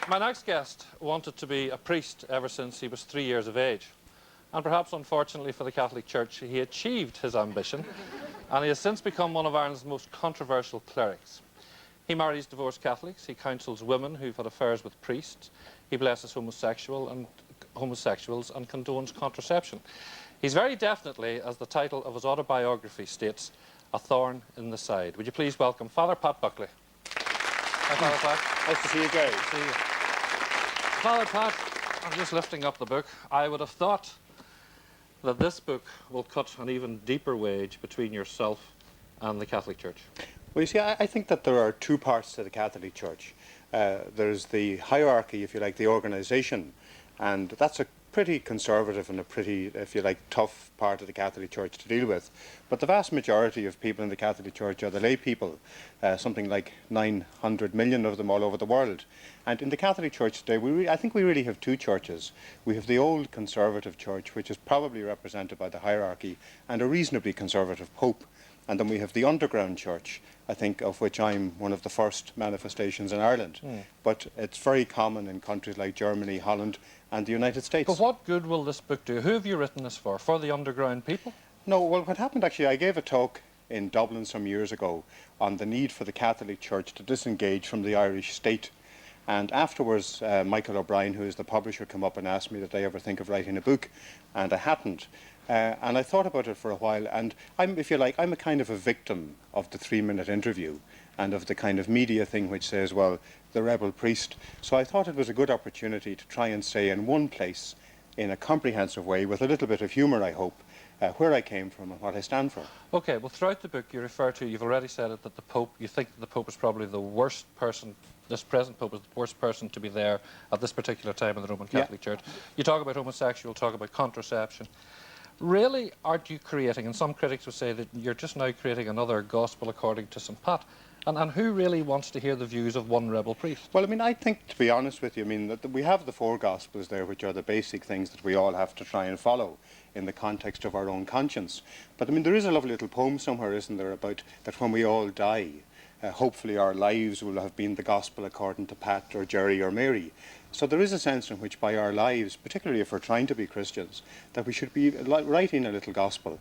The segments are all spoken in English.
My next guest wanted to be a priest ever since he was 3 years of age. And perhaps unfortunately for the Catholic Church, he achieved his ambition and he has since become one of Ireland's most controversial clerics. He marries divorced Catholics, he counsels women who've had affairs with priests, he blesses homosexuals and condones contraception. He's very definitely, as the title of his autobiography states, a thorn in the side. Would you please welcome Father Pat Buckley. Hi, Father Pat. Nice to see you, Gerry. Nice to see you. Father Pat, I'm just lifting up the book. I would have thought that this book will cut an even deeper wedge between yourself and the Catholic Church. Well, you see, I think that there are two parts to the Catholic Church. There's the hierarchy, if you like, the organisation, and that's a pretty conservative and a pretty, if you like, tough part of the Catholic Church to deal with. But the vast majority of people in the Catholic Church are the lay people, something like 900 million of them all over the world. And in the Catholic Church today, I think we really have two churches. We have the old conservative church, which is probably represented by the hierarchy, and a reasonably conservative pope. And then we have the underground church, I think, of which I'm one of the first manifestations in Ireland. But it's very common in countries like Germany, Holland and the United States. But what good will this book do? Who have you written this for? For the underground people? No, well, what happened actually, I gave a talk in Dublin some years ago on the need for the Catholic Church to disengage from the Irish state. And afterwards, Michael O'Brien, who is the publisher, came up and asked me did I ever think of writing a book, and I hadn't. And I thought about it for a while, and if you like, I'm a kind of a victim of the 3-minute interview and of the kind of media thing which says, well, the rebel priest. So I thought it was a good opportunity to try and say in one place, in a comprehensive way, with a little bit of humour, I hope, where I came from and what I stand for. Okay, well, throughout the book you refer to, you've already said it, that the Pope, you think that the Pope is probably the worst person, this present Pope is the worst person to be there at this particular time in the Roman Catholic Church. You talk about homosexual, talk about contraception. Really, aren't you creating, and some critics would say that you're just now creating another gospel according to St. Pat, and who really wants to hear the views of one rebel priest? Well, I mean, I think, to be honest with you, I mean, that we have the 4 Gospels there, which are the basic things that we all have to try and follow in the context of our own conscience. But, I mean, there is a lovely little poem somewhere, isn't there, about that when we all die, hopefully our lives will have been the gospel according to Pat or Gerry or Mary. So there is a sense in which by our lives, particularly if we're trying to be Christians, that we should be writing a little gospel.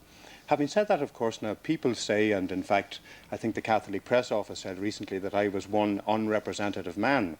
Having said that, of course, now people say, and in fact I think the Catholic Press Office said recently that I was one unrepresentative man.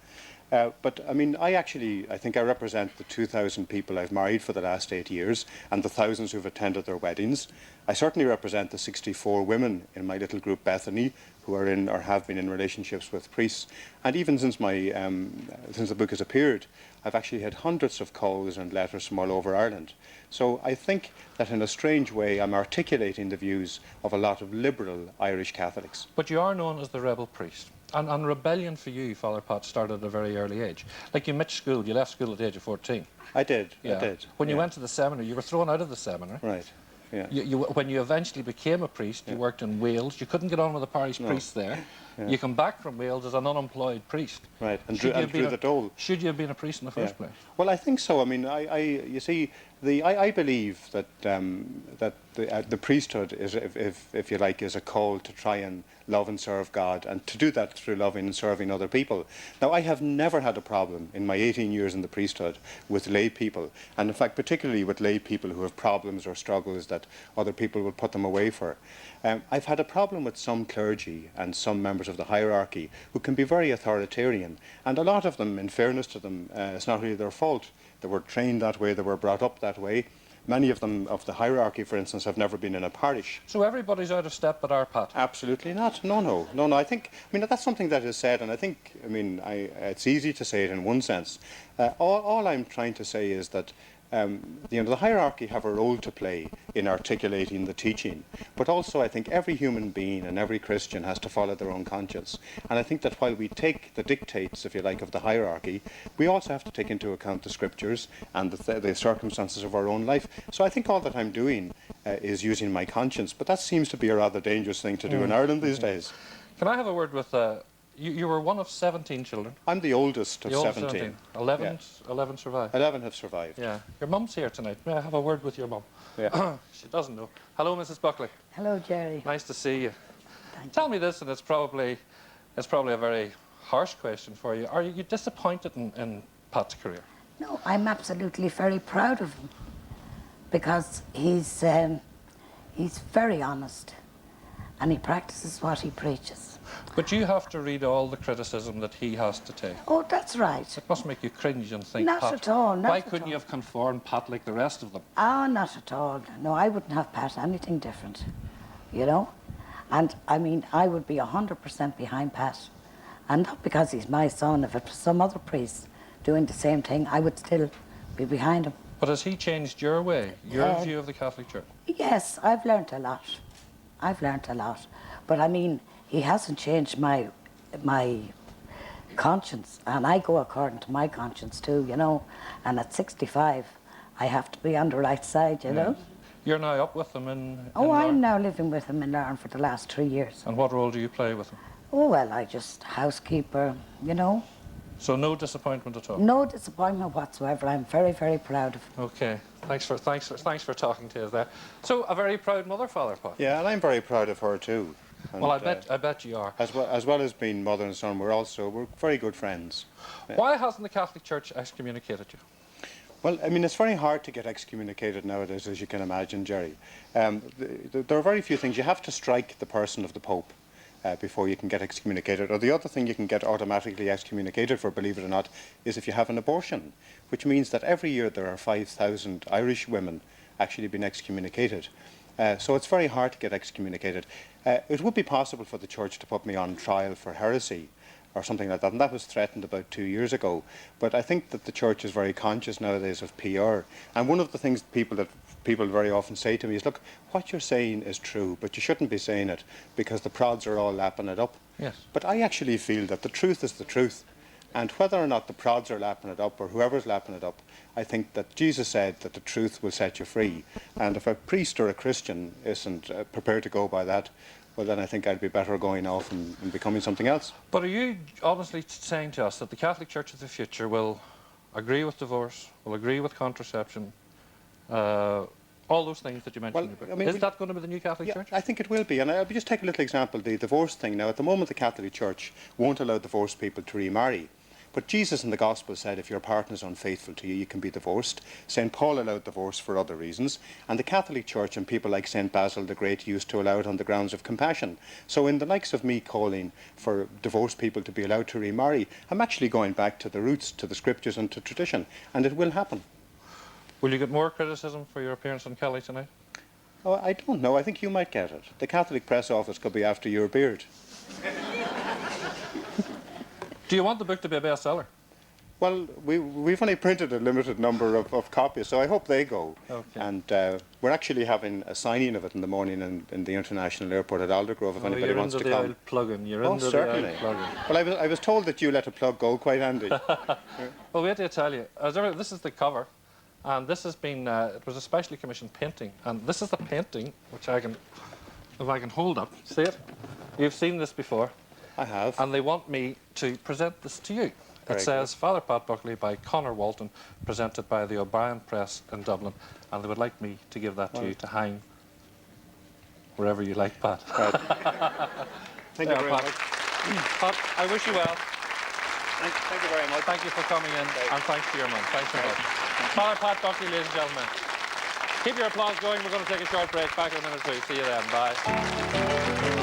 But I mean, I think I represent the 2,000 people I've married for the last 8 years and the thousands who've attended their weddings. I certainly represent the 64 women in my little group Bethany who are in or have been in relationships with priests. And even since since the book has appeared, I've actually had hundreds of calls and letters from all over Ireland. So I think that in a strange way I'm articulating the views of a lot of liberal Irish Catholics. But you are known as the rebel priest. And rebellion for you, Father Pat, started at a very early age. Like you missed school, you left school at the age of 14. I did, yeah. I did. When you went to the seminary, you were thrown out of the seminary. Right, yeah. When you eventually became a priest, you worked in Wales. You couldn't get on with the parish priest there. Yeah. You come back from Wales as an unemployed priest. Right, and drew the dole. Should you have been a priest in the first place? Well, I think so. I mean, you see, I believe that the priesthood is, if you like, is a call to try and love and serve God, and to do that through loving and serving other people. Now, I have never had a problem in my 18 years in the priesthood with lay people, and in fact, particularly with lay people who have problems or struggles that other people will put them away for. I've had a problem with some clergy and some members of the hierarchy who can be very authoritarian, and a lot of them, in fairness to them, it's not really their fault. They were trained that way, they were brought up that way. Many of them, of the hierarchy, for instance, have never been in a parish. So everybody's out of step but our Pat? Absolutely not. No. I mean, that's something that is said, and I think, I mean, it's easy to say it in one sense. All I'm trying to say is that the hierarchy have a role to play in articulating the teaching, but also I think every human being and every Christian has to follow their own conscience. And I think that while we take the dictates, if you like, of the hierarchy, we also have to take into account the scriptures and the circumstances of our own life. So I think all that I'm doing is using my conscience, but that seems to be a rather dangerous thing to do in Ireland these days. Can I have a word with you were one of 17 children. I'm the oldest of 17. 11 survived. 11 have survived. Yeah. Your mum's here tonight. May I have a word with your mum? Yeah. She doesn't know. Hello, Mrs. Buckley. Hello, Gerry. Nice to see you. Thank Tell me this, and it's probably a very harsh question for you. Are you disappointed in Pat's career? No, I'm absolutely very proud of him because he's very honest and he practices what he preaches. But you have to read all the criticism that he has to take. Oh, that's right. It must make you cringe and think, Not Pat, at all, not why at couldn't all. you have conformed Pat like the rest of them? Oh, not at all. No, I wouldn't have Pat anything different, you know? And I mean, I would be 100% behind Pat. And not because he's my son. If it was some other priest doing the same thing, I would still be behind him. But has he changed your way, your view of the Catholic Church? Yes, I've learnt a lot. I've learnt a lot. But I mean, he hasn't changed my conscience. And I go according to my conscience too, you know. And at 65, I have to be on the right side, you know. You're now up with them in Oh, I'm Larne? now living with him in Larne for the last 3 years. And what role do you play with them? Oh, well, I just housekeeper, you know. So no disappointment at all? No disappointment whatsoever. I'm very, very proud of him. Okay, thanks for talking to us there. So a very proud mother, Father Pat. Yeah, and I'm very proud of her too. And, Well, I bet you are. as well as being mother and son, we're very good friends. Why hasn't the Catholic Church excommunicated you? Well, I mean, it's very hard to get excommunicated nowadays, as you can imagine, Gerry. There are very few things. You have to strike the person of the Pope before you can get excommunicated. Or the other thing you can get automatically excommunicated for, believe it or not, is if you have an abortion, which means that every year there are 5,000 Irish women actually being excommunicated. So it's very hard to get excommunicated. It would be possible for the Church to put me on trial for heresy or something like that, and that was threatened about 2 years ago. But I think that the Church is very conscious nowadays of PR. And one of the things people very often say to me is, look, what you're saying is true, but you shouldn't be saying it because the prods are all lapping it up. Yes. But I actually feel that the truth is the truth. And whether or not the prods are lapping it up or whoever's lapping it up, I think that Jesus said that the truth will set you free. And if a priest or a Christian isn't prepared to go by that, well, then I think I'd be better going off and becoming something else. But are you honestly saying to us that the Catholic Church of the future will agree with divorce, will agree with contraception, all those things that you mentioned? Well, I mean, is that going to be the new Catholic Yeah, Church? I think it will be. And I'll just take a little example, the divorce thing. Now, at the moment, the Catholic Church won't allow divorced people to remarry. But Jesus in the Gospel said if your partner is unfaithful to you, you can be divorced. St. Paul allowed divorce for other reasons. And the Catholic Church and people like St. Basil the Great used to allow it on the grounds of compassion. So in the likes of me calling for divorced people to be allowed to remarry, I'm actually going back to the roots, to the scriptures and to tradition. And it will happen. Will you get more criticism for your appearance on Kelly tonight? Oh, I don't know. I think you might get it. The Catholic Press Office could be after your beard. Do you want the book to be a bestseller? Well, we've only printed a limited number of copies, so I hope they go. Okay. And we're actually having a signing of it in the morning in the international airport at Aldergrove if anybody wants to come. Plugging. You're Oh, into certainly. the old plugging. Well, I was told that you let a plug go quite handy. Well, wait till I tell you. This is the cover, and this has been, it was a specially commissioned painting, and this is the painting, which if I can hold up, see it? You've seen this before. I have. And they want me to present this to you. Very It says Father Pat Buckley by Conor Walton, presented by the O'Brien Press in Dublin, and they would like me to give that to you to hang wherever you like, Pat. Right. Thank you very Pat. much. Pat, I wish you well. Thank you very much. Thank you for coming in, and thanks to your mum. Thanks very much. Father Pat Buckley, ladies and gentlemen. Keep your applause going. We're going to take a short break. Back in a minute or two. See you then. Bye.